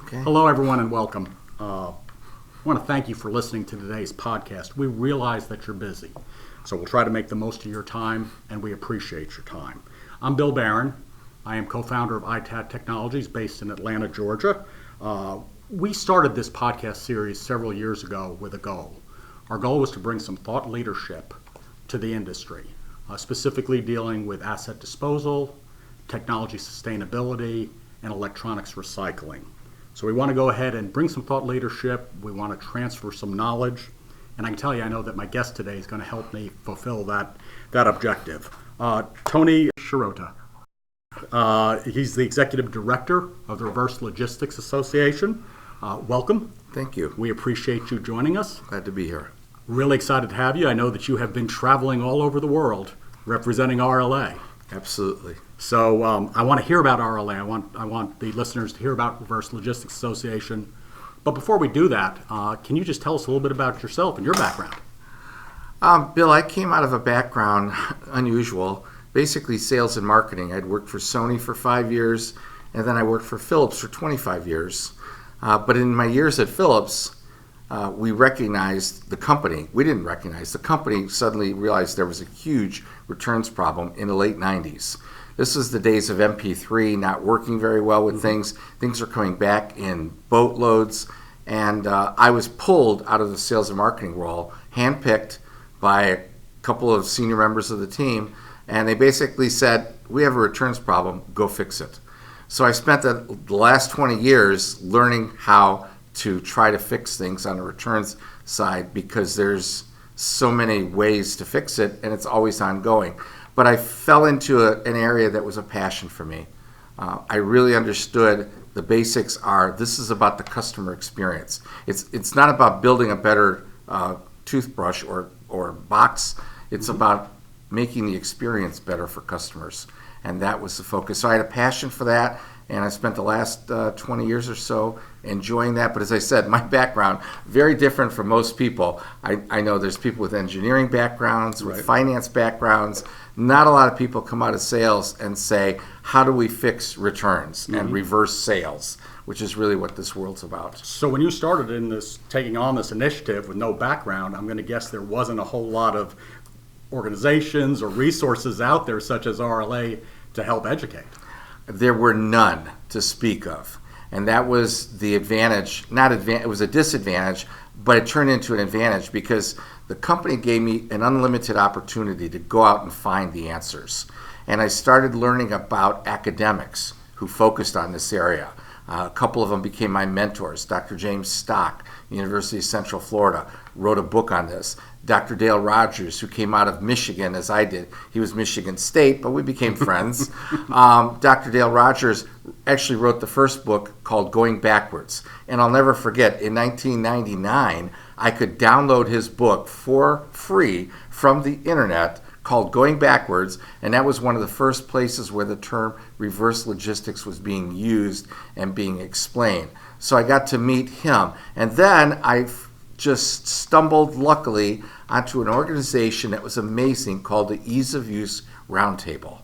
Okay. Hello, everyone, and welcome. I want to thank you for listening to today's podcast. We realize that you're busy, so we'll try to make the most of your time, and we appreciate your time. I'm Bill Baron. I am co-founder of ITAD Technologies based in Atlanta, Georgia. We started this podcast series several years ago with a goal. Our goal was to bring some thought leadership to the industry, specifically dealing with asset disposal, technology sustainability, and electronics recycling. So we want to go ahead and bring some thought leadership. We want to transfer some knowledge. And I can tell you, I know that my guest today is going to help me fulfill that objective. Tony Sciarrotta. He's the executive director of the Reverse Logistics Association. Welcome. Thank you. We appreciate you joining us. Glad to be here. Really excited to have you. I know that you have been traveling all over the world representing RLA. Absolutely. So I want to hear about RLA. I want the listeners to hear about Reverse Logistics Association. But before we do that, can you just tell us a little bit about yourself and your background? Bill, I came out of a background unusual, basically sales and marketing. I'd worked for Sony for 5 years, and then I worked for Philips for 25 years. But in my years at Philips, we recognized the company. We didn't recognize. The company suddenly realized there was a huge returns problem in the late 90s. This was the days of MP3 not working very well with things. Things are coming back in boatloads. And I was pulled out of the sales and marketing role, handpicked by a couple of senior members of the team. And they basically said, we have a returns problem, go fix it. So I spent the last 20 years learning how to try to fix things on the returns side because there's so many ways to fix it and it's always ongoing. But I fell into an area that was a passion for me. I really understood the basics are, this is about the customer experience. It's not about building a better toothbrush or box. It's about making the experience better for customers. And that was the focus. So I had a passion for that, and I spent the last 20 years or so enjoying that. But as I said, my background, very different from most people. I know there's people with engineering backgrounds, with finance backgrounds. Not a lot of people come out of sales and say, how do we fix returns and reverse sales, which is really what this world's about. So when you started in this, taking on this initiative with no background, I'm going to guess there wasn't a whole lot of organizations or resources out there such as RLA to help educate. There were none to speak of. And that was the advantage, it was a disadvantage, but it turned into an advantage because the company gave me an unlimited opportunity to go out and find the answers. And I started learning about academics who focused on this area. A couple of them became my mentors. Dr. James Stock, University of Central Florida, wrote a book on this. Dr. Dale Rogers, who came out of Michigan, as I did. He was Michigan State, but we became friends. Dr. Dale Rogers actually wrote the first book called Going Backwards. And I'll never forget, in 1999, I could download his book for free from the internet called Going Backwards, and that was one of the first places where the term reverse logistics was being used and being explained. So I got to meet him. And then I just stumbled, luckily, onto an organization that was amazing called the Ease of Use Roundtable.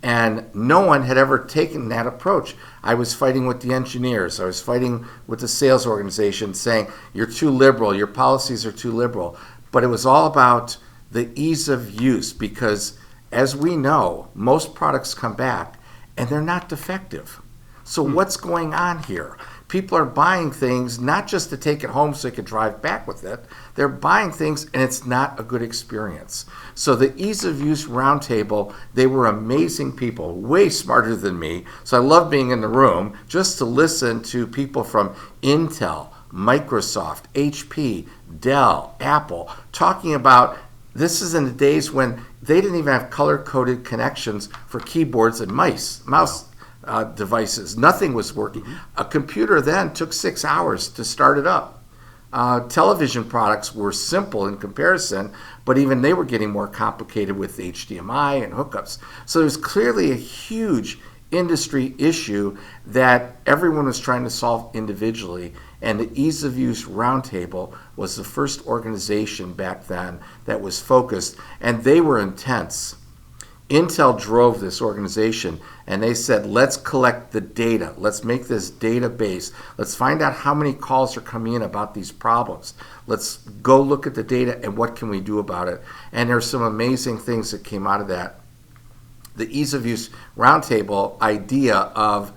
And no one had ever taken that approach. I was fighting with the engineers. I was fighting with the sales organization saying, you're too liberal, your policies are too liberal. But it was all about the ease of use because, as we know, most products come back and they're not defective. So what's going on here? People are buying things not just to take it home so they can drive back with it. They're buying things and it's not a good experience. So the Ease of Use Roundtable, they were amazing people, way smarter than me. So I love being in the room just to listen to people from Intel, Microsoft, HP, Dell, Apple, talking about this is in the days when they didn't even have color-coded connections for keyboards and mouse devices. Nothing was working. A computer then took 6 hours to start it up. Television products were simple in comparison, but even they were getting more complicated with HDMI and hookups. So there's clearly a huge industry issue that everyone was trying to solve individually. And the Ease of Use Roundtable was the first organization back then that was focused, and they were intense Intel drove this organization, and they said, let's collect the data. Let's make this database. Let's find out how many calls are coming in about these problems. Let's go look at the data and what can we do about it. And there's some amazing things that came out of that. The ease of use roundtable idea of,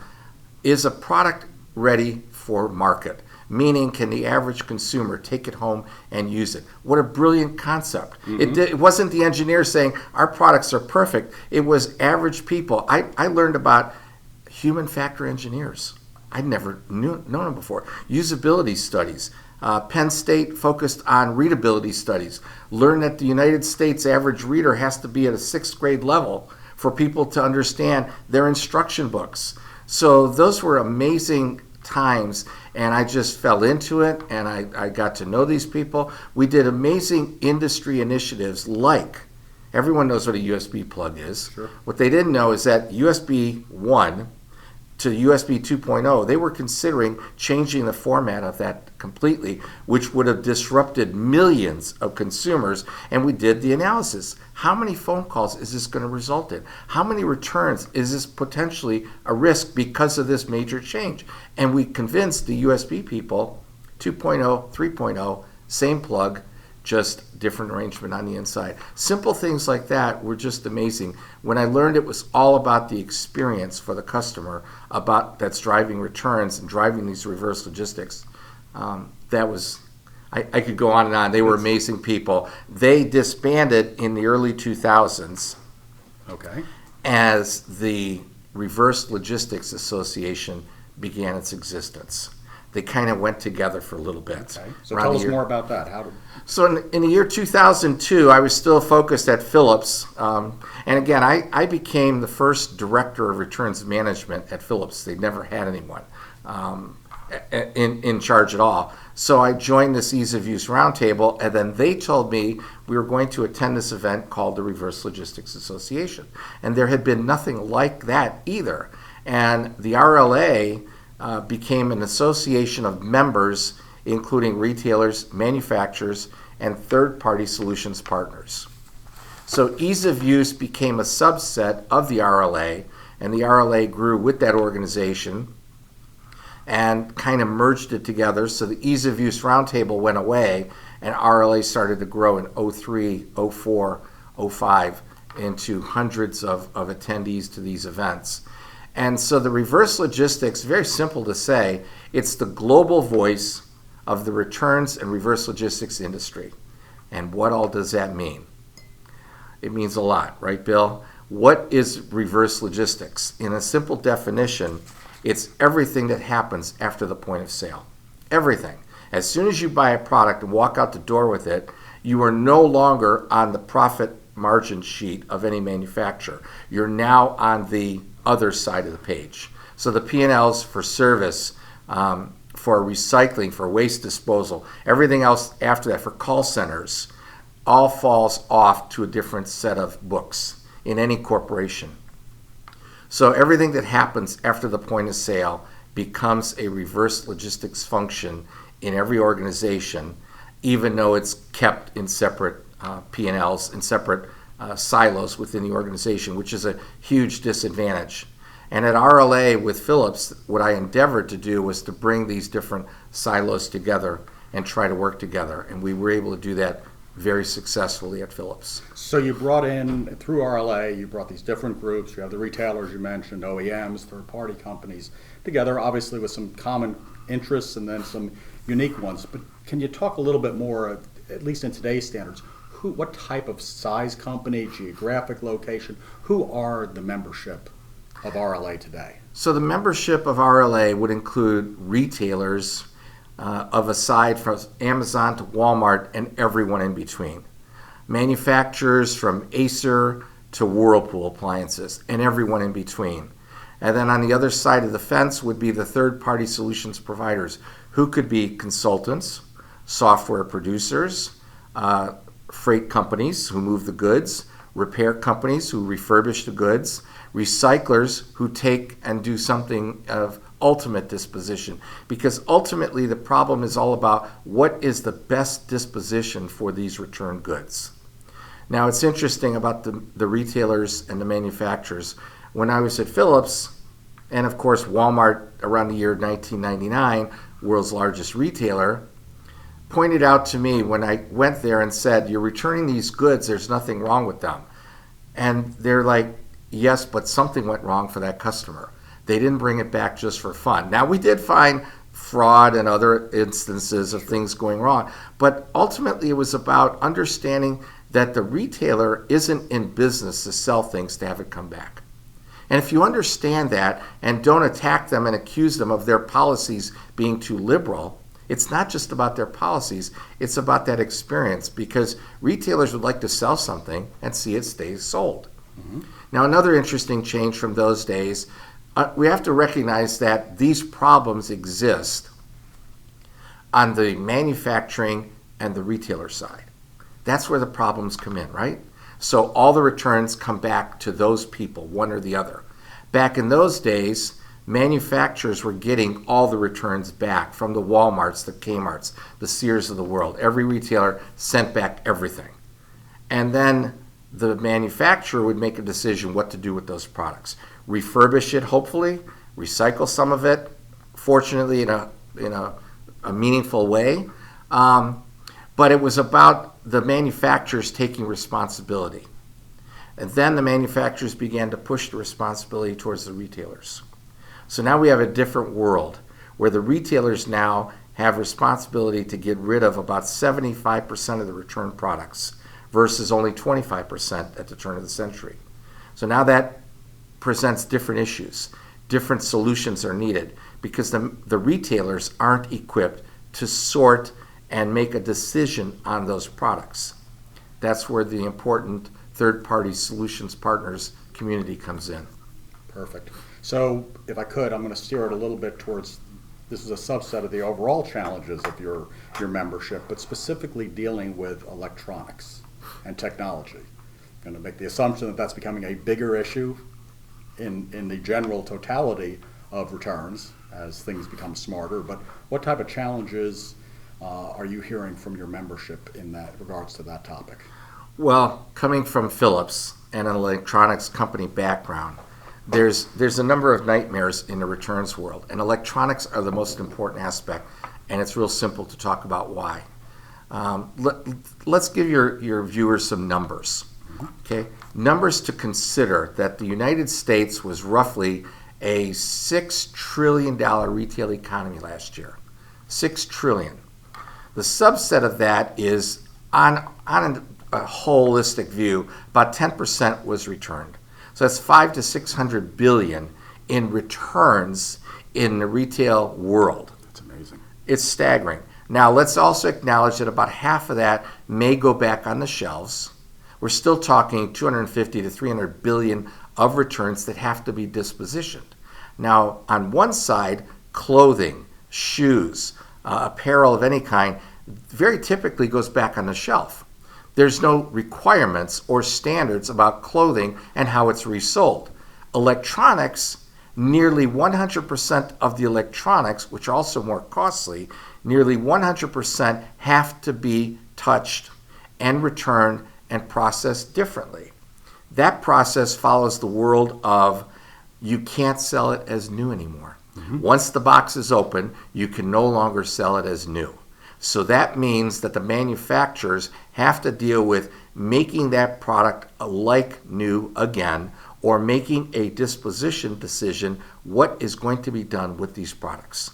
is a product ready for market? Meaning, can the average consumer take it home and use it? What a brilliant concept. It wasn't the engineer saying, our products are perfect. It was average people. I learned about human factor engineers. I'd never known them before. Usability studies. Penn State focused on readability studies. Learned that the United States average reader has to be at a 6th grade level for people to understand their instruction books. So those were amazing times, and I just fell into it, and I got to know these people. We did amazing industry initiatives, like, everyone knows what a USB plug is. Sure. What they didn't know is that USB 1 to USB 2.0, they were considering changing the format of that completely, which would have disrupted millions of consumers. And we did the analysis. How many phone calls is this going to result in? How many returns is this potentially a risk because of this major change? And we convinced the USB people, 2.0, 3.0, same plug, just different arrangement on the inside. Simple things like that were just amazing. When I learned it was all about the experience for the customer, about that's driving returns and driving these reverse logistics, that was, I could go on and on. They were amazing people. They disbanded in the early 2000s Okay. as the Reverse Logistics Association began its existence. They kind of went together for a little bit. Okay. So tell us more about that. So in the year 2002, I was still focused at Philips. And again, I became the first director of returns management at Philips. They'd never had anyone in charge at all. So I joined this ease of use roundtable, and then they told me we were going to attend this event called the Reverse Logistics Association. And there had been nothing like that either. And the RLA became an association of members, including retailers, manufacturers, and third-party solutions partners. So ease of use became a subset of the RLA, and the RLA grew with that organization and kind of merged it together. So the ease of use roundtable went away, and RLA started to grow in 03, 04, 05 into hundreds of attendees to these events. And so the reverse logistics, very simple to say, it's the global voice of the returns and reverse logistics industry. And what all does that mean? It means a lot, right, Bill? What is reverse logistics? In a simple definition, it's everything that happens after the point of sale. Everything. As soon as you buy a product and walk out the door with it, you are no longer on the profit margin sheet of any manufacturer. You're now on the other side of the page. So the P&Ls for service, for recycling, for waste disposal, everything else after that, for call centers, all falls off to a different set of books in any corporation. So everything that happens after the point of sale becomes a reverse logistics function in every organization, even though it's kept in separate P&Ls, in separate silos within the organization, which is a huge disadvantage. And at RLA with Philips, what I endeavored to do was to bring these different silos together and try to work together. And we were able to do that very successfully at Philips. So you brought in, through RLA, you brought these different groups. You have the retailers you mentioned, OEMs, third-party companies, together, obviously with some common interests and then some unique ones. But can you talk a little bit more, at least in today's standards, what type of size company, geographic location, who are the membership of RLA today? So the membership of RLA would include retailers of a side from Amazon to Walmart and everyone in between. Manufacturers from Acer to Whirlpool appliances and everyone in between. And then on the other side of the fence would be the third-party solutions providers, who could be consultants, software producers, freight companies who move the goods, repair companies who refurbish the goods, recyclers who take and do something of ultimate disposition. Because ultimately the problem is all about what is the best disposition for these returned goods. Now, it's interesting about the retailers and the manufacturers. When I was at Philips, and of course Walmart around the year 1999, world's largest retailer, pointed out to me when I went there and said, "You're returning these goods, there's nothing wrong with them." And they're like, "Yes, but something went wrong for that customer. They didn't bring it back just for fun." Now, we did find fraud and other instances of things going wrong, but ultimately it was about understanding that the retailer isn't in business to sell things to have it come back. And if you understand that and don't attack them and accuse them of their policies being too liberal, it's not just about their policies, it's about that experience, because retailers would like to sell something and see it stay sold. Mm-hmm. Now, another interesting change from those days, we have to recognize that these problems exist on the manufacturing and the retailer side. That's where the problems come in, right? So all the returns come back to those people, one or the other. Back in those days, manufacturers were getting all the returns back from the Walmarts, the Kmarts, the Sears of the world. Every retailer sent back everything. And then the manufacturer would make a decision what to do with those products. Refurbish it, hopefully, recycle some of it, fortunately in a meaningful way. But it was about the manufacturers taking responsibility. And then the manufacturers began to push the responsibility towards the retailers. So now we have a different world where the retailers now have responsibility to get rid of about 75% of the returned products versus only 25% at the turn of the century. So now that presents different issues. Different solutions are needed because the retailers aren't equipped to sort and make a decision on those products. That's where the important third-party solutions partners community comes in. Perfect. So if I could, I'm going to steer it a little bit towards, this is a subset of the overall challenges of your membership, but specifically dealing with electronics and technology. I'm going to make the assumption that that's becoming a bigger issue in the general totality of returns as things become smarter, but what type of challenges are you hearing from your membership in that regards to that topic? Well, coming from Philips and an electronics company background, there's a number of nightmares in the returns world, and electronics are the most important aspect, and it's real simple to talk about why. Let's give your viewers some numbers. Okay, numbers to consider that the United States was roughly a $6 trillion retail economy last year. $6 trillion. The subset of that is on a holistic view, about 10% was returned. So that's 500 to 600 billion in returns in the retail world. That's amazing. It's staggering. Now, let's also acknowledge that about half of that may go back on the shelves. We're still talking 250 to 300 billion of returns that have to be dispositioned. Now, on one side, clothing, shoes, apparel of any kind, very typically goes back on the shelf. There's no requirements or standards about clothing and how it's resold. Electronics, nearly 100% of the electronics, which are also more costly, nearly 100% have to be touched and returned and processed differently. That process follows the world of you can't sell it as new anymore. Mm-hmm. Once the box is open, you can no longer sell it as new. So that means that the manufacturers have to deal with making that product like new again, or making a disposition decision, what is going to be done with these products.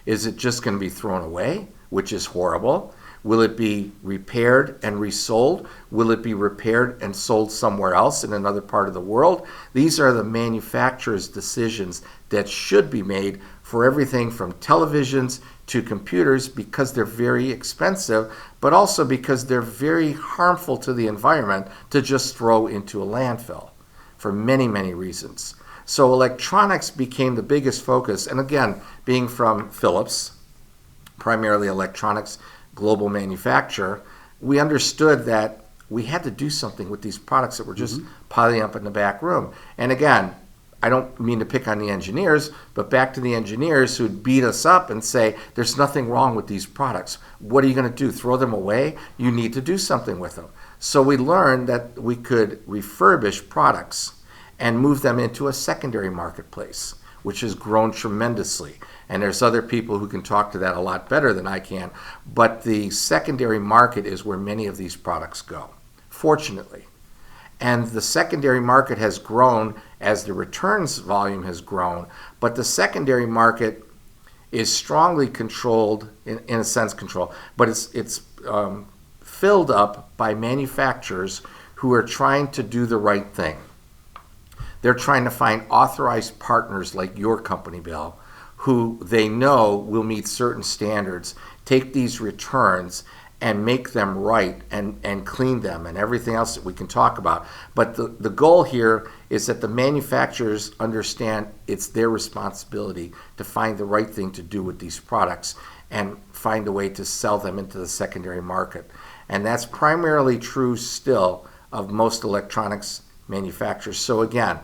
Is it just going to be thrown away, which is horrible? Will it be repaired and resold? Will it be repaired and sold somewhere else in another part of the world? These are the manufacturer's decisions that should be made for everything from televisions to computers, because they're very expensive, but also because they're very harmful to the environment to just throw into a landfill for many, many reasons. So electronics became the biggest focus. And again, being from Philips, primarily electronics, global manufacturer, we understood that we had to do something with these products that were just piling up in the back room. And again, I don't mean to pick on the engineers, but back to the engineers who'd beat us up and say, there's nothing wrong with these products. What are you going to do? Throw them away? You need to do something with them. So we learned that we could refurbish products and move them into a secondary marketplace, which has grown tremendously. And there's other people who can talk to that a lot better than I can. But the secondary market is where many of these products go, fortunately. And the secondary market has grown as the returns volume has grown. But the secondary market is strongly controlled, in a sense controlled, but it's filled up by manufacturers who are trying to do the right thing. They're trying to find authorized partners like your company, Bill, who they know will meet certain standards, take these returns and make them right and clean them and everything else that we can talk about. But the goal here is that the manufacturers understand it's their responsibility to find the right thing to do with these products and find a way to sell them into the secondary market. And that's primarily true still of most electronics manufacturers. So again,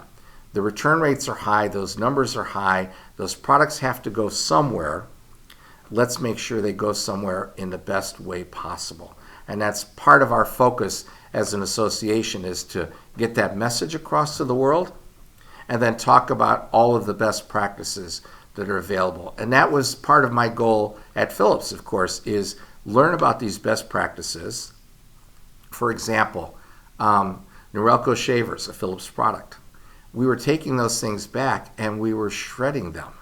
the return rates are high, those numbers are high, those products have to go somewhere. Let's make sure they go somewhere in the best way possible. And that's part of our focus as an association, is to get that message across to the world and then talk about all of the best practices that are available. And that was part of my goal at Philips, of course, is learn about these best practices. For example, Norelco shavers, a Philips product. We were taking those things back and we were shredding them,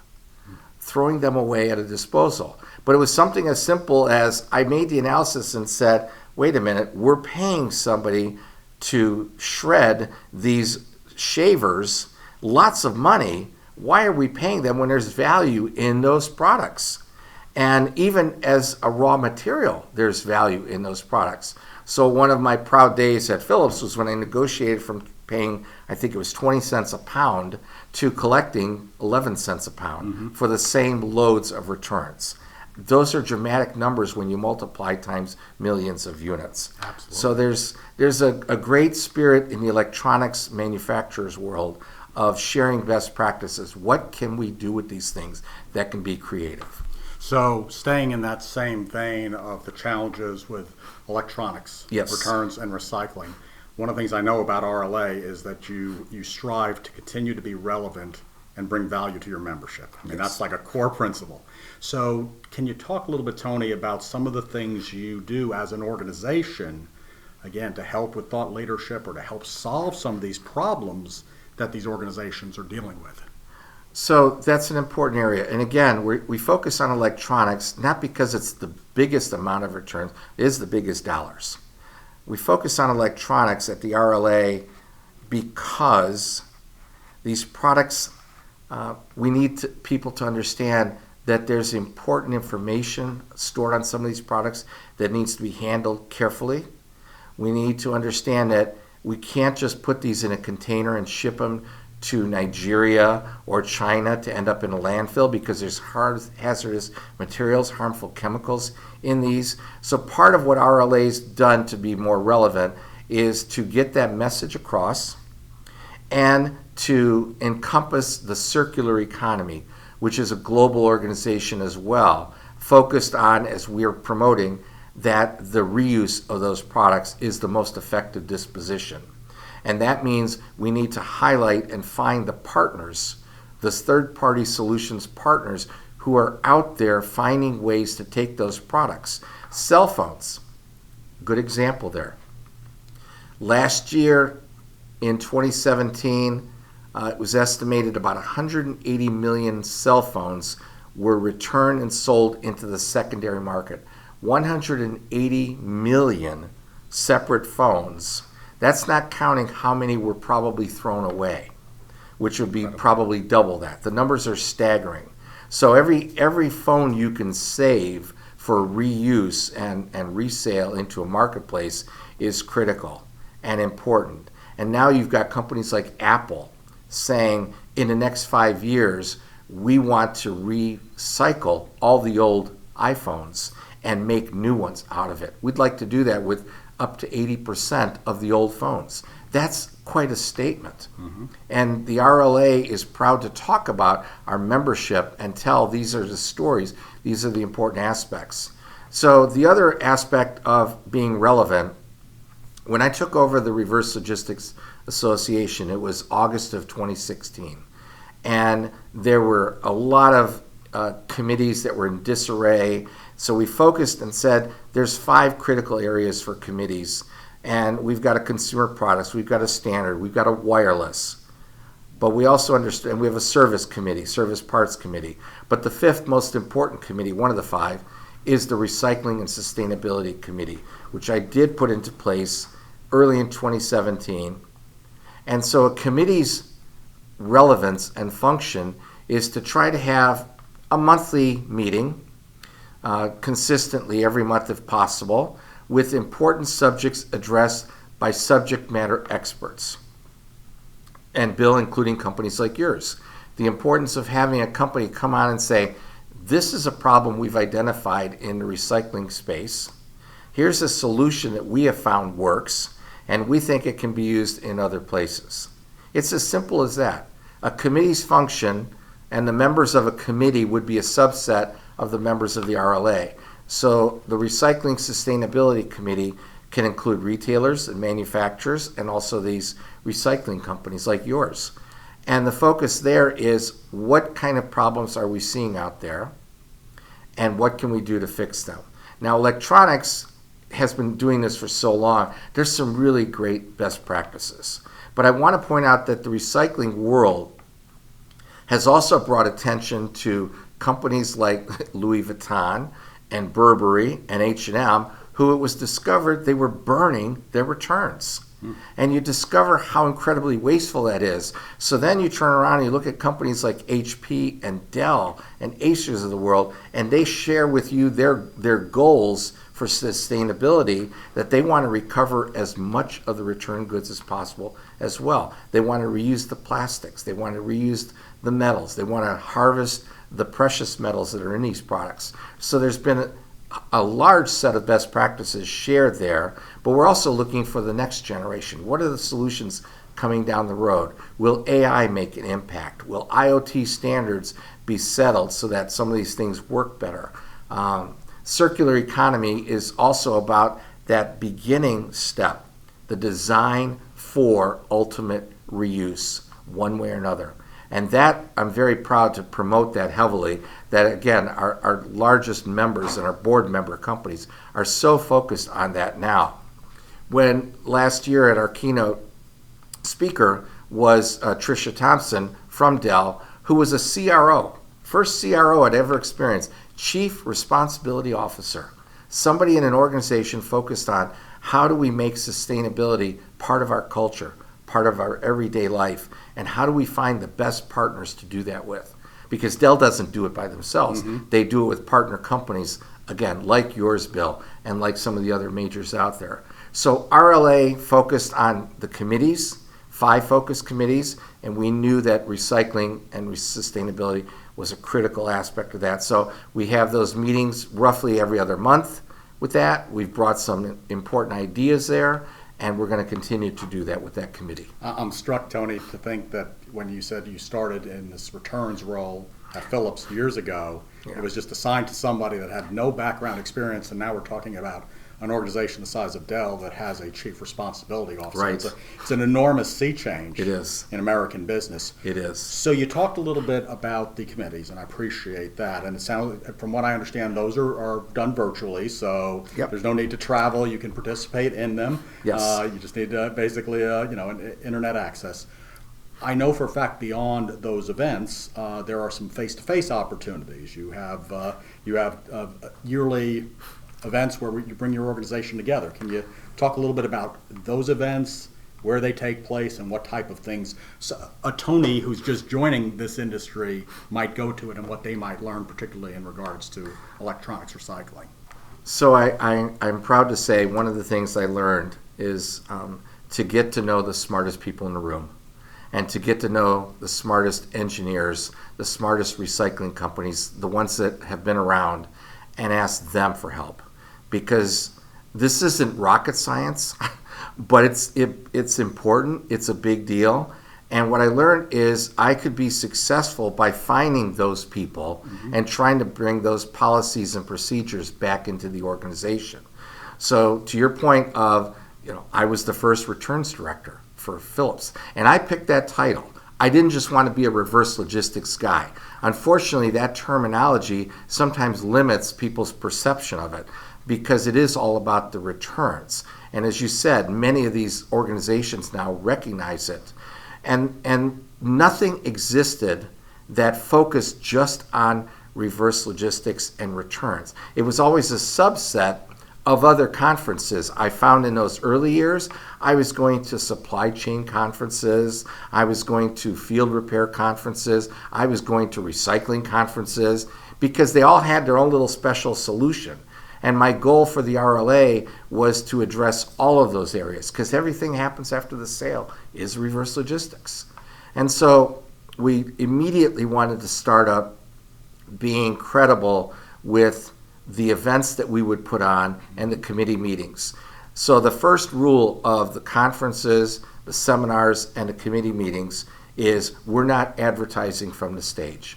throwing them away at a disposal. But it was something as simple as I made the analysis and said, wait a minute, we're paying somebody to shred these shavers lots of money. Why are we paying them when there's value in those products? And even as a raw material, there's value in those products. So one of my proud days at Philips was when I negotiated from paying, I think it was 20 cents a pound, to collecting 11 cents a pound for the same loads of returns. Those are dramatic numbers when you multiply times millions of units. Absolutely. So there's a great spirit in the electronics manufacturers world of sharing best practices. What can we do with these things that can be creative? So staying in that same vein of the challenges with electronics, Yes. returns and recycling, one of the things I know about RLA is that you strive to continue to be relevant and bring value to your membership. I mean, Yes. that's like a core principle. So can you talk a little bit, Tony, about some of the things you do as an organization, again, to help with thought leadership or to help solve some of these problems that these organizations are dealing with? So that's an important area. And again, we focus on electronics, not because it's the biggest amount of returns, it is the biggest dollars. We focus on electronics at the RLA because these products, we need people to understand that there's important information stored on some of these products that needs to be handled carefully. We need to understand that we can't just put these in a container and ship them to Nigeria or China to end up in a landfill, because there's hazardous materials, harmful chemicals in these. So part of what RLA's done to be more relevant is to get that message across and to encompass the circular economy, which is a global organization as well, focused on, as we're promoting, that the reuse of those products is the most effective disposition. And that means we need to highlight and find the partners, the third-party solutions partners who are out there finding ways to take those products. Cell phones, good example there. Last year, in 2017, it was estimated about 180 million cell phones were returned and sold into the secondary market. 180 million separate phones. That's not counting how many were probably thrown away, which would be probably double that. The numbers are staggering. So every phone you can save for reuse and resale into a marketplace is critical and important. And now you've got companies like Apple saying in the next 5 years, we want to recycle all the old iPhones and make new ones out of it. We'd like to do that with up to 80% of the old phones. That's quite a statement. And the RLA is proud to talk about our membership and tell these are the stories, these are the important aspects. So the other aspect of being relevant, When I took over the Reverse Logistics Association, it was August of 2016. And there were a lot of committees that were in disarray. So we focused and said, there's 5 critical areas for committees. And we've got a consumer products, we've got a standard, we've got a wireless. But we also understand we have a service committee, service parts committee. But the 5th most important committee, one of the 5, is the Recycling and Sustainability Committee, which I did put into place early in 2017. And so a committee's relevance and function is to try to have a monthly meeting, consistently every month if possible, with important subjects addressed by subject matter experts. And Bill, including companies like yours. The importance of having a company come on and say, this is a problem we've identified in the recycling space. Here's a solution that we have found works, and we think it can be used in other places. It's as simple as that. A committee's function and the members of a committee would be a subset of the members of the RLA. So the Recycling Sustainability Committee can include retailers and manufacturers and also these recycling companies like yours. And the focus there is what kind of problems are we seeing out there and what can we do to fix them? Now, electronics has been doing this for so long. There's some really great best practices. But I want to point out that the recycling world has also brought attention to companies like Louis Vuitton and Burberry and H&M, who it was discovered they were burning their returns. And you discover how incredibly wasteful that is. So then you turn around and you look at companies like HP and Dell and Acers of the world, and they share with you their goals for sustainability, that they want to recover as much of the return goods as possible as well. They want to reuse the plastics. They want to reuse the metals. They want to harvest the precious metals that are in these products. So there's been a large set of best practices shared there, but we're also looking for the next generation. What are the solutions coming down the road? Will AI make an impact? Will IoT standards be settled so that some of these things work better? Circular economy is also about that beginning step, the design for ultimate reuse, one way or another. And that, I'm very proud to promote that heavily, that again, our largest members and our board member companies are so focused on that now. When last year at our keynote speaker was Tricia Thompson from Dell, who was a CRO, first CRO I'd ever experienced, Chief Responsibility Officer, somebody in an organization focused on how do we make sustainability part of our culture, part of our everyday life, and how do we find the best partners to do that with? Because Dell doesn't do it by themselves. They do it with partner companies, again, like yours, Bill, and like some of the other majors out there. So RLA focused on the committees, 5 focus committees, and we knew that recycling and sustainability was a critical aspect of that. So we have those meetings roughly every other month with that. We've brought some important ideas there, and we're going to continue to do that with that committee. I'm struck, Tony, to think that when you said you started in this returns role at Philips years ago, it was just assigned to somebody that had no background experience, and now we're talking about an organization the size of Dell that has a chief responsibility officer. Right. It's an enormous sea change. It is. In American business. It is. So you talked a little bit about the committees, and I appreciate that. And it sounds, from what I understand, those are done virtually, so there's no need to travel. You can participate in them. Yes. You just need basically an internet access. I know for a fact beyond those events, there are some face-to-face opportunities. You have yearly events where you bring your organization together. Can you talk a little bit about those events, where they take place, and what type of things a Tony who's just joining this industry might go to it, and what they might learn, particularly in regards to electronics recycling? So I'm proud to say one of the things I learned is to get to know the smartest people in the room, and to get to know the smartest engineers, the smartest recycling companies, the ones that have been around, and ask them for help. Because this isn't rocket science, but it's important, it's a big deal. And what I learned is I could be successful by finding those people and trying to bring those policies and procedures back into the organization. So to your point of I was the first returns director for Phillips, and I picked that title. I didn't just want to be a reverse logistics guy. Unfortunately, that terminology sometimes limits people's perception of it because it is all about the returns. And as you said, many of these organizations now recognize it. And nothing existed that focused just on reverse logistics and returns. It was always a subset of other conferences. I found in those early years, I was going to supply chain conferences, I was going to field repair conferences, I was going to recycling conferences, because they all had their own little special solution. And my goal for the RLA was to address all of those areas, because everything happens after the sale is reverse logistics. And so we immediately wanted to start up being credible with the events that we would put on and the committee meetings. So the first rule of the conferences, the seminars, and the committee meetings is we're not advertising from the stage.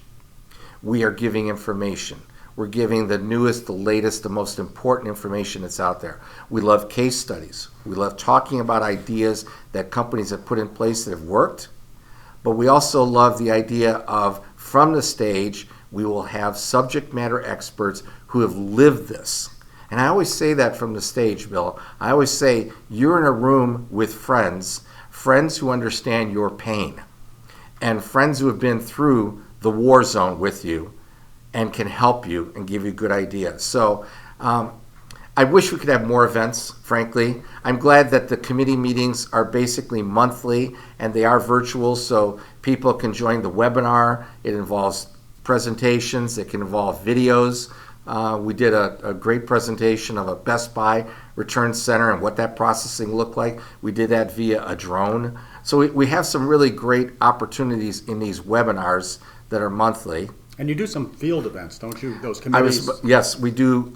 We are giving information. We're giving the newest, the latest, the most important information that's out there. We love case studies. We love talking about ideas that companies have put in place that have worked. But we also love the idea of, from the stage, we will have subject matter experts who have lived this. And I always say that from the stage, Bill. I always say you're in a room with friends who understand your pain, and friends who have been through the war zone with you and can help you and give you good ideas. So I wish we could have more events, frankly. I'm glad that the committee meetings are basically monthly and they are virtual, so people can join the webinar. It involves presentations, it can involve videos. We did a great presentation of a Best Buy return center and what that processing looked like. We did that via a drone. So we have some really great opportunities in these webinars that are monthly. And you do some field events, don't you? Those committees? Yes, we do.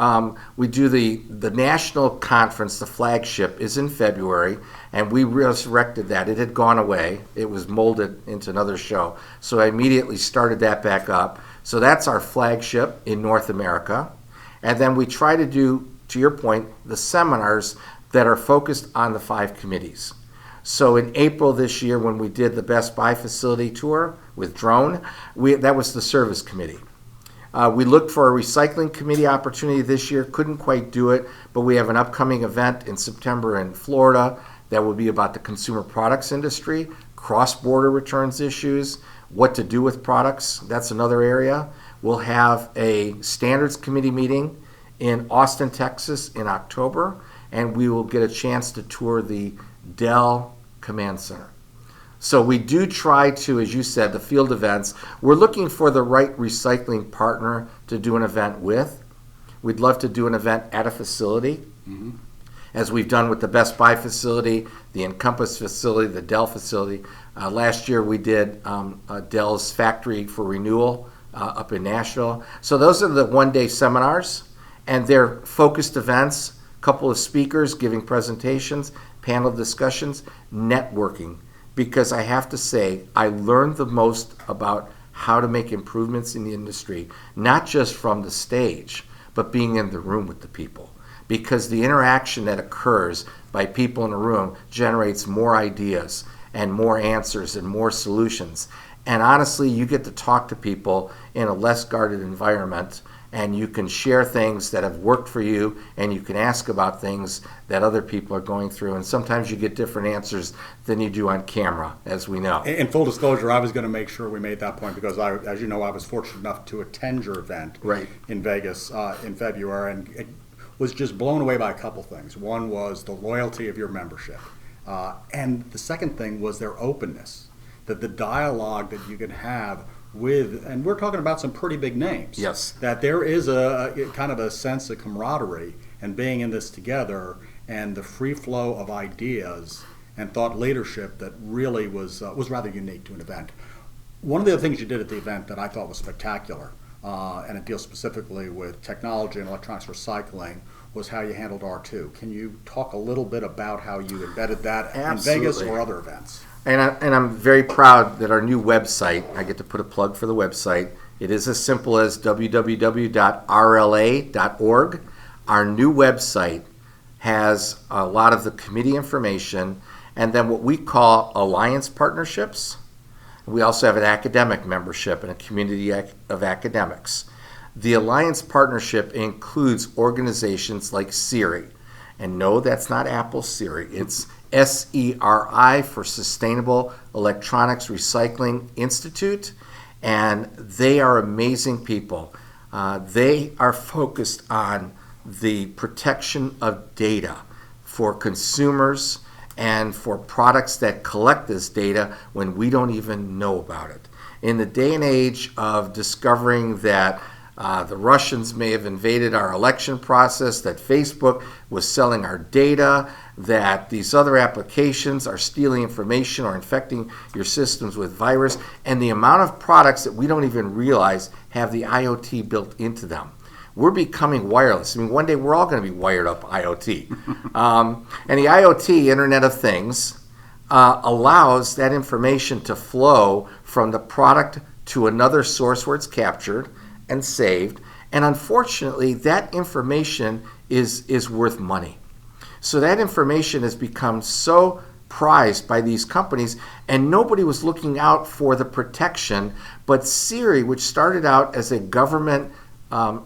We do the national conference. The flagship is in February, and we resurrected that. It had gone away. It was molded into another show. So I immediately started that back up. So that's our flagship in North America. And then we try to do, to your point, the seminars that are focused on the 5 committees. So in April this year, when we did the Best Buy facility tour with drone, that was the service committee. We looked for a recycling committee opportunity this year, couldn't quite do it, but we have an upcoming event in September in Florida that will be about the consumer products industry, cross-border returns issues, what to do with products. That's another area. We'll have a standards committee meeting in Austin, Texas in October, and we will get a chance to tour the Dell Command Center. So we do try to, as you said, the field events. We're looking for the right recycling partner to do an event with. We'd love to do an event at a facility, as we've done with the Best Buy facility, the Encompass facility, the Dell facility. Last year we did Dell's factory for renewal up in Nashville. So those are the one-day seminars, and they're focused events, a couple of speakers giving presentations, panel discussions, networking. Because I have to say, I learned the most about how to make improvements in the industry, not just from the stage, but being in the room with the people. Because the interaction that occurs by people in a room generates more ideas and more answers and more solutions. And honestly, you get to talk to people in a less guarded environment, and you can share things that have worked for you, and you can ask about things that other people are going through. And sometimes you get different answers than you do on camera, as we know. In full disclosure, I was going to make sure we made that point because, as you know, I was fortunate enough to attend your event in Vegas in February, and it was just blown away by a couple things. One was the loyalty of your membership, and the second thing was their openness, that the dialogue that you can have with, and we're talking about some pretty big names. Yes. That there is a kind of a sense of camaraderie and being in this together, and the free flow of ideas and thought leadership that really was rather unique to an event. One of the other things you did at the event that I thought was spectacular, and it deals specifically with technology and electronics recycling, was how you handled R2. Can you talk a little bit about how you embedded that in Vegas or other events? And I'm very proud that our new website, I get to put a plug for the website, it is as simple as www.rla.org. Our new website has a lot of the committee information, and then what we call alliance partnerships. We also have an academic membership and a community of academics. The alliance partnership includes organizations like SERI. And no, that's not Apple Siri. It's SERI for Sustainable Electronics Recycling Institute. And they are amazing people. They are focused on the protection of data for consumers and for products that collect this data when we don't even know about it. In the day and age of discovering that the Russians may have invaded our election process, that Facebook was selling our data, that these other applications are stealing information or infecting your systems with virus, and the amount of products that we don't even realize have the IoT built into them. We're becoming wireless. I mean, one day we're all going to be wired up IoT. And the IoT, Internet of Things, allows that information to flow from the product to another source where it's captured and saved. And unfortunately, that information is worth money. So that information has become so prized by these companies, and nobody was looking out for the protection. But Siri, which started out as a government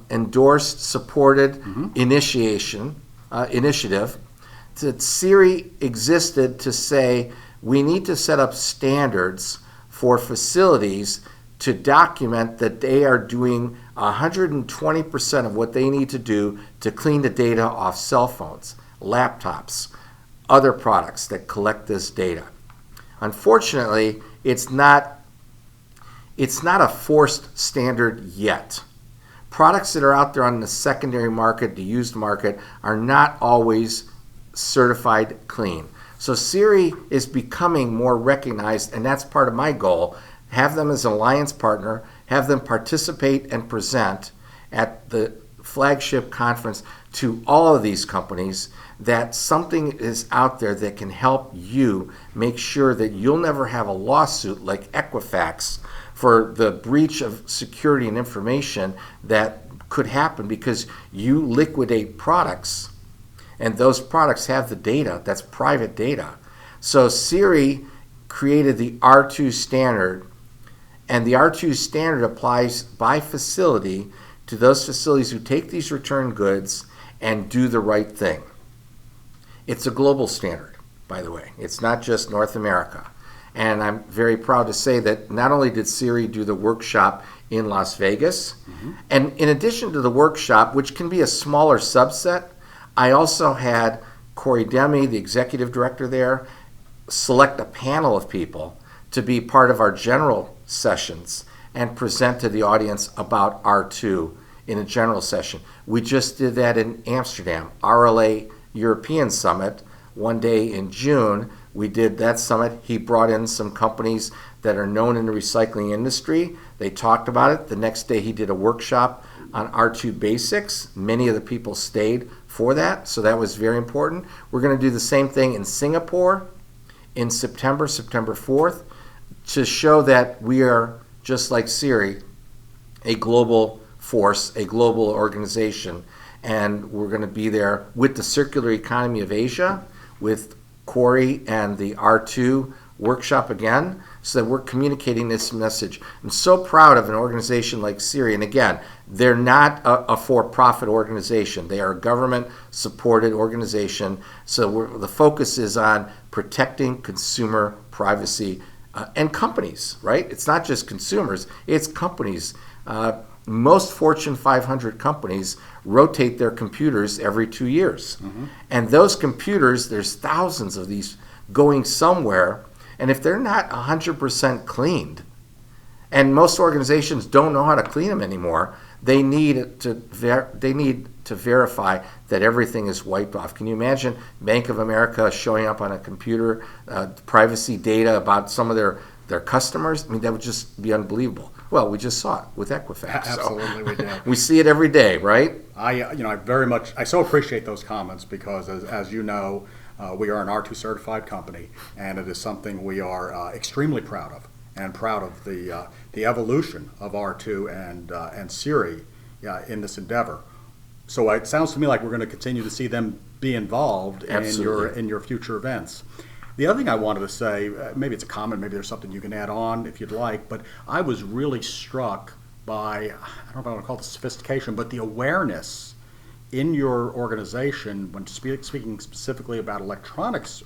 endorsed, supported initiative, that Siri existed to say we need to set up standards for facilities to document that they are doing 120% of what they need to do to clean the data off cell phones, laptops, other products that collect this data. Unfortunately, it's not a forced standard yet. Products that are out there on the secondary market, the used market, are not always certified clean. So Siri is becoming more recognized, and that's part of my goal. Have them as an alliance partner, have them participate and present at the flagship conference to all of these companies, that something is out there that can help you make sure that you'll never have a lawsuit like Equifax for the breach of security and information that could happen because you liquidate products, and those products have the data that's private data. So Siri created the R2 standard, and the R2 standard applies by facility to those facilities who take these return goods and do the right thing. It's a global standard, by the way. It's not just North America. And I'm very proud to say that not only did Siri do the workshop in Las Vegas, and in addition to the workshop, which can be a smaller subset, I also had Corey Demi, the executive director there, select a panel of people to be part of our general sessions and present to the audience about R2 in a general session. We just did that in Amsterdam, RLA European Summit, one day in June. We did that summit. He brought in some companies that are known in the recycling industry. They talked about it. The next day he did a workshop on R2 basics. Many of the people stayed for that, so that was very important. We're going to do the same thing in Singapore in September 4th, to show that we are, just like Siri, a global force, a global organization. And we're going to be there with the Circular Economy of Asia, with Corey and the R2 workshop again, so that we're communicating this message. I'm so proud of an organization like Siri. And again, they're not a for-profit organization. They are a government-supported organization. So the focus is on protecting consumer privacy and companies, right? It's not just consumers, it's companies. Most Fortune 500 companies rotate their computers every 2 years. And those computers, there's thousands of these going somewhere, and if they're not 100% cleaned, and most organizations don't know how to clean them anymore, they need to verify that everything is wiped off. Can you imagine Bank of America showing up on a computer privacy data about some of their customers? I mean, that would just be unbelievable. Well, we just saw it with Equifax. Absolutely, we did. We see it every day, right? I so appreciate those comments because, as you know, we are an R2 certified company, and it is something we are extremely proud of, and proud of the evolution of R2 and Siri in this endeavor. So it sounds to me like we're going to continue to see them be involved in your future events. The other thing I wanted to say, maybe it's a comment, maybe there's something you can add on if you'd like, but I was really struck by, I don't know if I want to call it sophistication, but the awareness in your organization when speaking specifically about electronics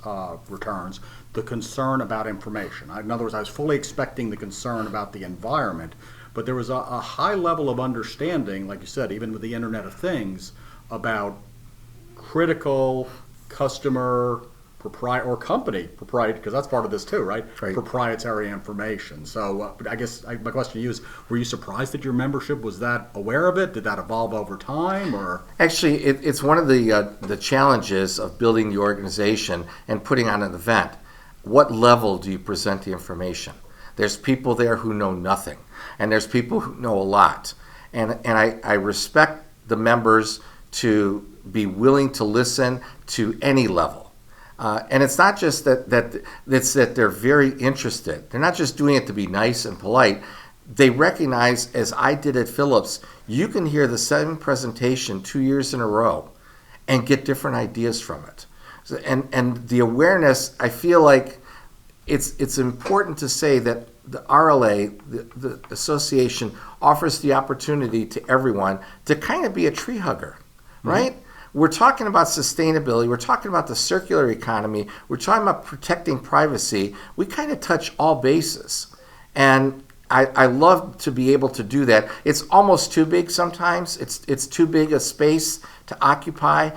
returns, the concern about information. In other words, I was fully expecting the concern about the environment, but there was a high level of understanding, like you said, even with the Internet of Things, about critical customer or company proprietary, because that's part of this too, right? Proprietary information. So I guess my question to you is, were you surprised that your membership was that aware of it? Did that evolve over time, or? Actually, it's one of the challenges of building the organization and putting on an event. What level do you present the information? There's people there who know nothing, and there's people who know a lot. And I respect the members to be willing to listen to any level. And it's not just that they're very interested. They're not just doing it to be nice and polite. They recognize, as I did at Philips, you can hear the same presentation 2 years in a row and get different ideas from it. So, and the awareness, I feel like it's important to say that the RLA, the association, offers the opportunity to everyone to kind of be a tree hugger, right? Mm-hmm. We're talking about sustainability. We're talking about the circular economy. We're talking about protecting privacy. We kind of touch all bases. And I love to be able to do that. It's almost too big sometimes. It's too big a space to occupy,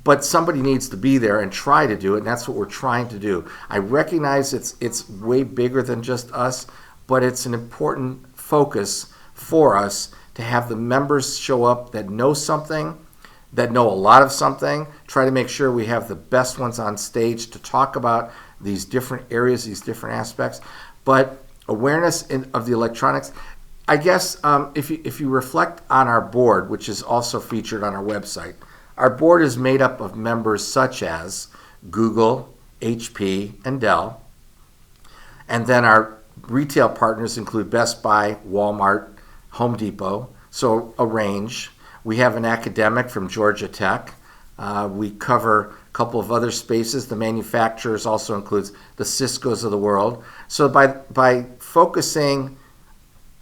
but somebody needs to be there and try to do it, and that's what we're trying to do. I recognize it's way bigger than just us, but it's an important focus for us to have the members show up that know something, that know a lot of something, try to make sure we have the best ones on stage to talk about these different areas, these different aspects. But awareness of the electronics, I guess if you reflect on our board, which is also featured on our website, our board is made up of members such as Google, HP, and Dell. And then our retail partners include Best Buy, Walmart, Home Depot, so a range. We have an academic from Georgia Tech. We cover a couple of other spaces. The manufacturers also includes the Ciscos of the world. So by focusing,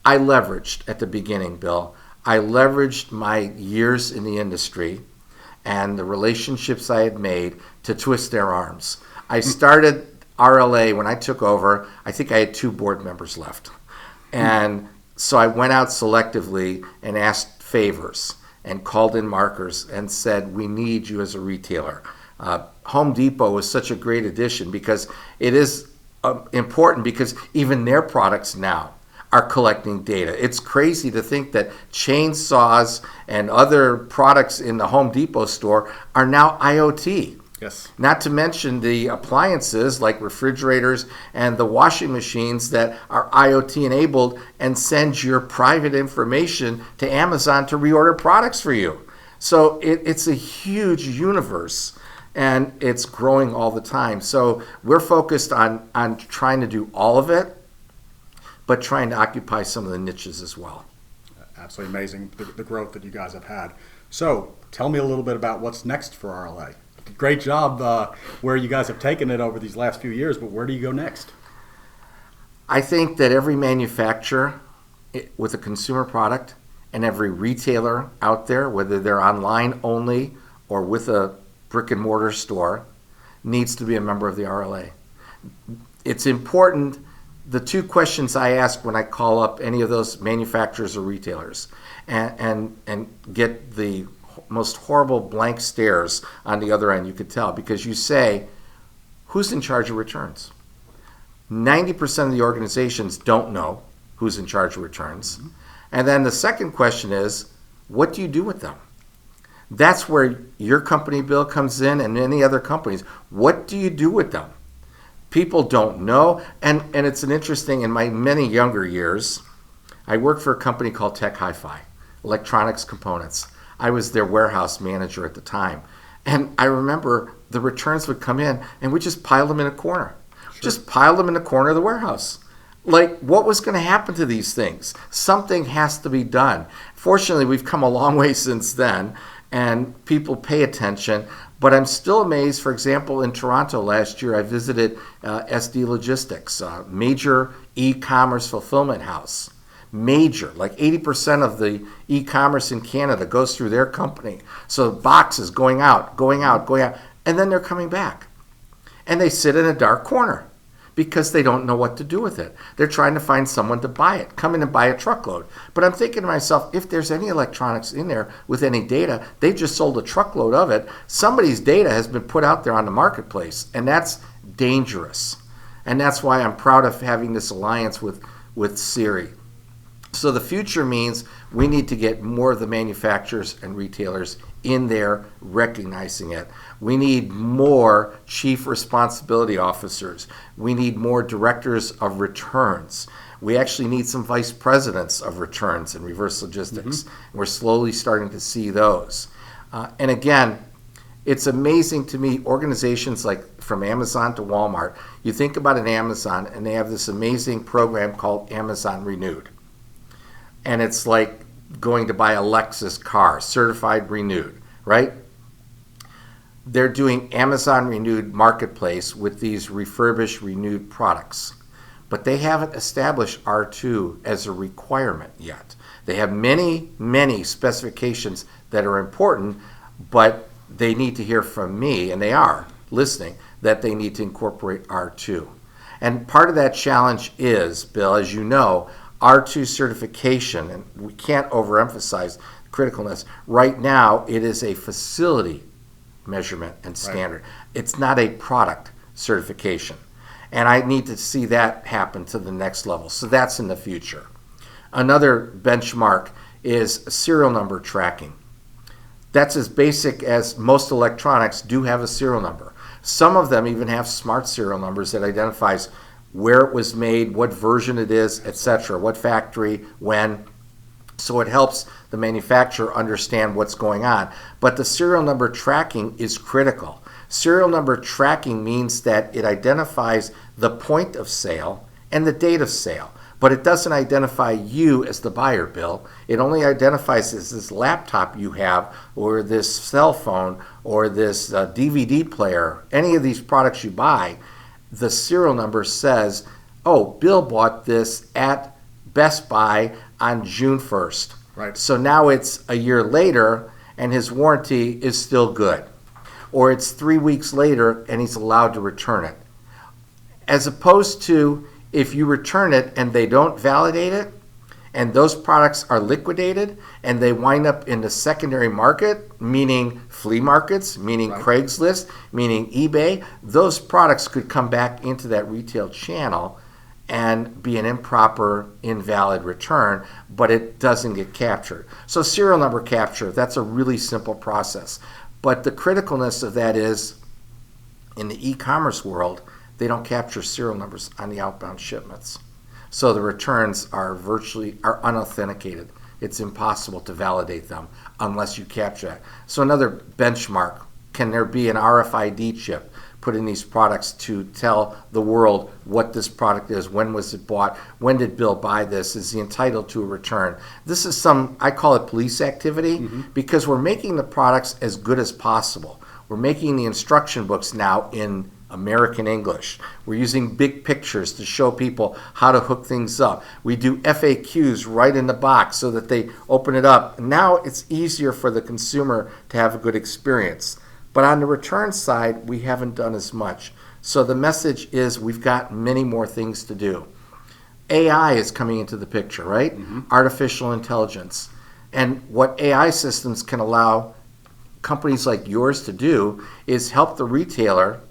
I leveraged at the beginning, Bill. I leveraged my years in the industry and the relationships I had made to twist their arms. I started RLA when I took over. I think I had 2 board members left. And so I went out selectively and asked favors and called in markers and said, we need you as a retailer. Home Depot was such a great addition because it is important because even their products now are collecting data. It's crazy to think that chainsaws and other products in the Home Depot store are now IoT. Yes. Not to mention the appliances like refrigerators and the washing machines that are IoT enabled and send your private information to Amazon to reorder products for you. So it's a huge universe and it's growing all the time. So we're focused on trying to do all of it, but trying to occupy some of the niches as well. Absolutely amazing, the growth that you guys have had. So tell me a little bit about what's next for RLA. Great job where you guys have taken it over these last few years, but where do you go next? I think that every manufacturer with a consumer product and every retailer out there, whether they're online only or with a brick and mortar store, needs to be a member of the RLA. It's important. The 2 questions I ask when I call up any of those manufacturers or retailers and get the most horrible blank stares on the other end, you could tell, because you say, who's in charge of returns? 90% of the organizations don't know who's in charge of returns. Mm-hmm. And then the second question is, what do you do with them? That's where your company, Bill, comes in, and any other companies. What do you do with them? People don't know. And it's an interesting, in my many younger years, I worked for a company called Tech Hi-Fi, electronics components. I was their warehouse manager at the time. And I remember the returns would come in and we just piled them in a corner. Sure. Just piled them in the corner of the warehouse. Like, what was going to happen to these things? Something has to be done. Fortunately, we've come a long way since then. and people pay attention. But I'm still amazed. For example, in Toronto last year, I visited SD Logistics, a major e-commerce fulfillment house. Major, like 80% of the e-commerce in Canada goes through their company. So boxes going out, and then they're coming back. And they sit in a dark corner because they don't know what to do with it. They're trying to find someone to buy it, come in and buy a truckload. But I'm thinking to myself, if there's any electronics in there with any data, they've just sold a truckload of it. Somebody's data has been put out there on the marketplace, and that's dangerous. And that's why I'm proud of having this alliance with Siri. So the future means we need to get more of the manufacturers and retailers in there recognizing it. We need more chief responsibility officers. We need more directors of returns. We actually need some vice presidents of returns and reverse logistics. We're slowly starting to see those. And again, it's amazing to me, organizations like from Amazon to Walmart, you think about an Amazon and they have this amazing program called Amazon Renewed. And it's like going to buy a Lexus car, certified renewed, right? They're doing Amazon Renewed Marketplace with these refurbished, renewed products. But they haven't established R2 as a requirement yet. They have many, many specifications that are important, but they need to hear from me, and they are listening, that they need to incorporate R2. And part of that challenge is, Bill, as you know, R2 certification, and we can't overemphasize criticalness. Right now, it is a facility measurement and standard. Right. It's not a product certification. And I need to see that happen to the next level. So that's in the future. Another benchmark is serial number tracking. That's as basic as most electronics do have a serial number. Some of them even have smart serial numbers that identifies where it was made, what version it is, etc., what factory, when. So it helps the manufacturer understand what's going on. But the serial number tracking is critical. Serial number tracking means that it identifies the point of sale and the date of sale. But it doesn't identify you as the buyer, Bill. It only identifies as this laptop you have, or this cell phone, or this DVD player, any of these products you buy. The serial number says, oh, Bill bought this at Best Buy on June 1st. Right. So now it's a year later and his warranty is still good. Or it's 3 weeks later and he's allowed to return it. As opposed to if you return it and they don't validate it, and those products are liquidated and they wind up in the secondary market, meaning flea markets, meaning right. Craigslist, meaning eBay, those products could come back into that retail channel and be an improper, invalid return, but it doesn't get captured. So serial number capture, that's a really simple process. But the criticalness of that is, in the e-commerce world, they don't capture serial numbers on the outbound shipments. So the returns are unauthenticated. It's impossible to validate them unless you capture that. So another benchmark, can there be an RFID chip put in these products to tell the world what this product is, when was it bought, when did Bill buy this, is he entitled to a return? This is I call it police activity, because we're making the products as good as possible. We're making the instruction books now in American English. We're using big pictures to show people how to hook things up. We do FAQs right in the box so that they open it up. Now it's easier for the consumer to have a good experience. But on the return side, we haven't done as much. So the message is we've got many more things to do. AI is coming into the picture, right? Artificial intelligence. And what AI systems can allow companies like yours to do is help the retailer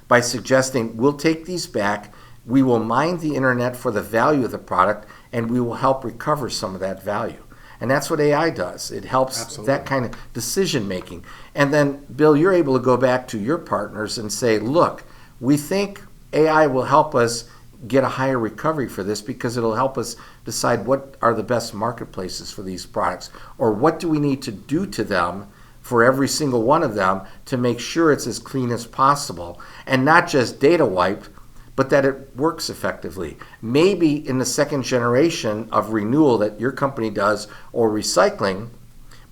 by suggesting, we'll take these back, we will mine the internet for the value of the product, and we will help recover some of that value. And that's what AI does. It helps Absolutely. That kind of decision making. And then, Bill, you're able to go back to your partners and say, look, we think AI will help us get a higher recovery for this because it'll help us decide what are the best marketplaces for these products, or what do we need to do to them for every single one of them to make sure it's as clean as possible, and not just data wiped, but that it works effectively. Maybe in the second generation of renewal that your company does, or recycling,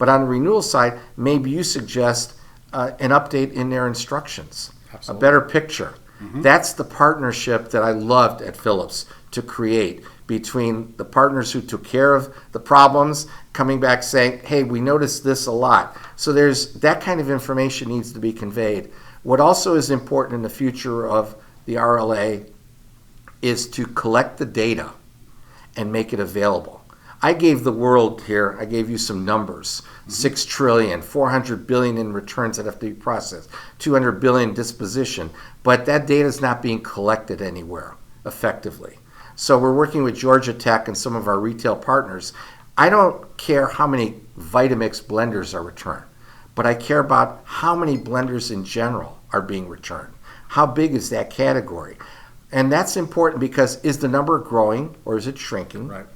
But on the renewal side, maybe you suggest an update in their instructions, Absolutely. a better picture. That's the partnership that I loved at Philips to create between the partners who took care of the problems, coming back saying, hey, we noticed this a lot. So there's that kind of information needs to be conveyed. What also is important in the future of the RLA is to collect the data and make it available. I gave the world here, I gave you some numbers. 6 trillion, 400 billion in returns that have to be processed, 200 billion disposition, but that data is not being collected anywhere effectively. So we're working with Georgia Tech and some of our retail partners. I don't care how many Vitamix blenders are returned, but I care about how many blenders in general are being returned. How big is that category? And that's important because is the number growing or is it shrinking? Right.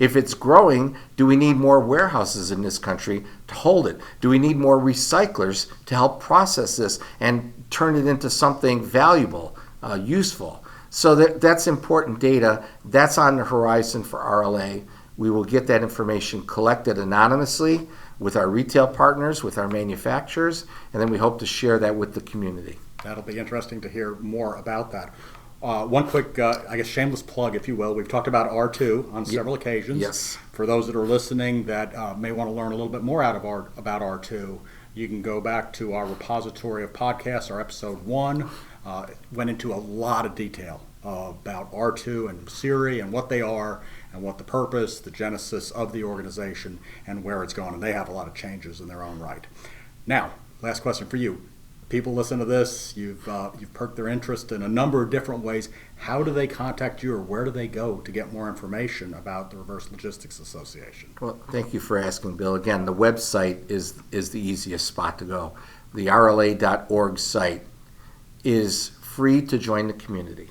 If it's growing, do we need more warehouses in this country to hold it? Do we need more recyclers to help process this and turn it into something valuable, useful? So that's important data. That's on the horizon for RLA. We will get that information collected anonymously with our retail partners, with our manufacturers, and then we hope to share that with the community. That'll be interesting to hear more about that. One quick, I guess, shameless plug, if you will. We've talked about R2 on several occasions. Yes. For those that are listening that may want to learn a little bit more about R2, you can go back to our repository of podcasts. Our episode 1 went into a lot of detail about R2 and Siri and what they are and what the purpose, the genesis of the organization, and where it's going. And they have a lot of changes in their own right. Now, last question for you. People listen to this, you've perked their interest in a number of different ways. How do they contact you, or where do they go to get more information about the Reverse Logistics Association? Well, thank you for asking, Bill. Again, the website is the easiest spot to go. The RLA.org site is free to join the community.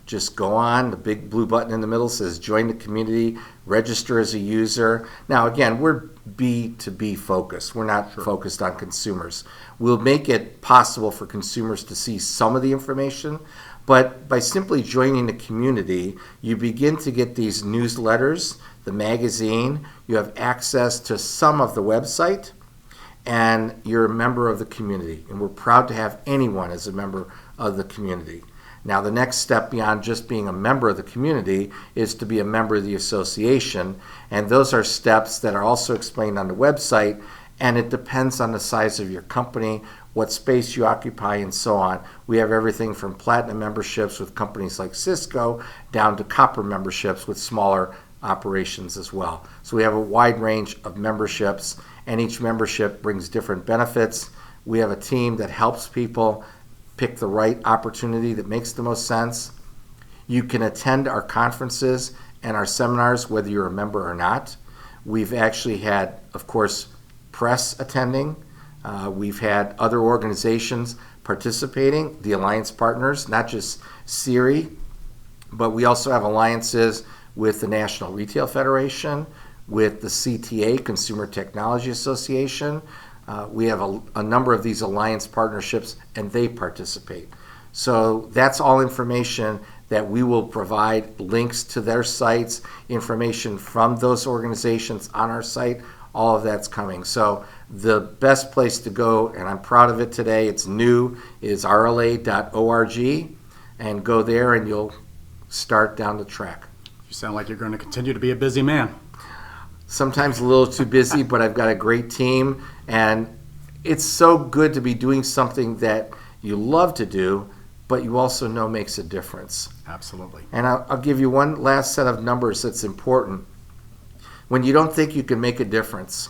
Just go on, the big blue button in the middle says join the community, register as a user. Now again, we're B2B focused. We're not focused on consumers. We'll make it possible for consumers to see some of the information, but by simply joining the community, you begin to get these newsletters, the magazine, you have access to some of the website, and you're a member of the community. And we're proud to have anyone as a member of the community. Now, the next step beyond just being a member of the community is to be a member of the association, and those are steps that are also explained on the website, and it depends on the size of your company, what space you occupy, and so on. We have everything from platinum memberships with companies like Cisco down to copper memberships with smaller operations as well. So we have a wide range of memberships, and each membership brings different benefits. We have a team that helps people pick the right opportunity that makes the most sense. You can attend our conferences and our seminars whether you're a member or not. We've actually had, of course, press attending. We've had other organizations participating, the alliance partners, not just Siri, but we also have alliances with the National Retail Federation, with the CTA, Consumer Technology Association. We have a number of these alliance partnerships, and they participate. So that's all information that we will provide, links to their sites, information from those organizations on our site. All of that's coming. So the best place to go, and I'm proud of it today, it's new, is rla.org, and go there and you'll start down the track. You sound like you're going to continue to be a busy man. Sometimes a little too busy, but I've got a great team, and it's so good to be doing something that you love to do, but you also know makes a difference. Absolutely. And I'll give you one last set of numbers that's important. When you don't think you can make a difference,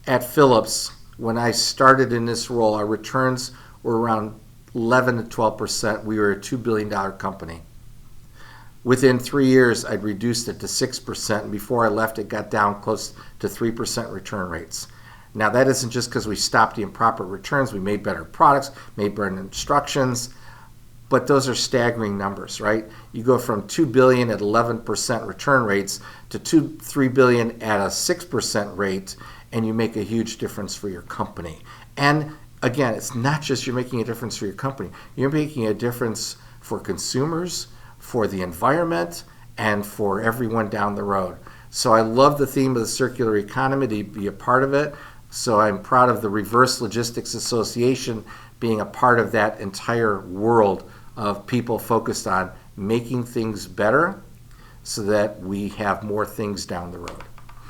at Philips, when I started in this role, our returns were around 11 to 12%. We were a $2 billion company. Within 3 years, I'd reduced it to 6%, and before I left, it got down close to 3% return rates. Now, that isn't just because we stopped the improper returns. We made better products, made better instructions, but those are staggering numbers, right? You go from $2 billion at 11% return rates to $3 billion at a 6% rate, and you make a huge difference for your company. And again, it's not just you're making a difference for your company. You're making a difference for consumers, for the environment, and for everyone down the road. So I love the theme of the circular economy, to be a part of it. So I'm proud of the Reverse Logistics Association being a part of that entire world of people focused on making things better so that we have more things down the road.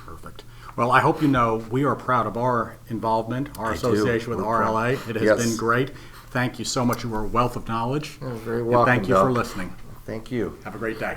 Perfect. Well, I hope you know we are proud of our involvement, our association with RLA. It has been great. Thank you so much. You are a wealth of knowledge. You're very welcome, and thank you Bill. for listening. Thank you. Have a great day.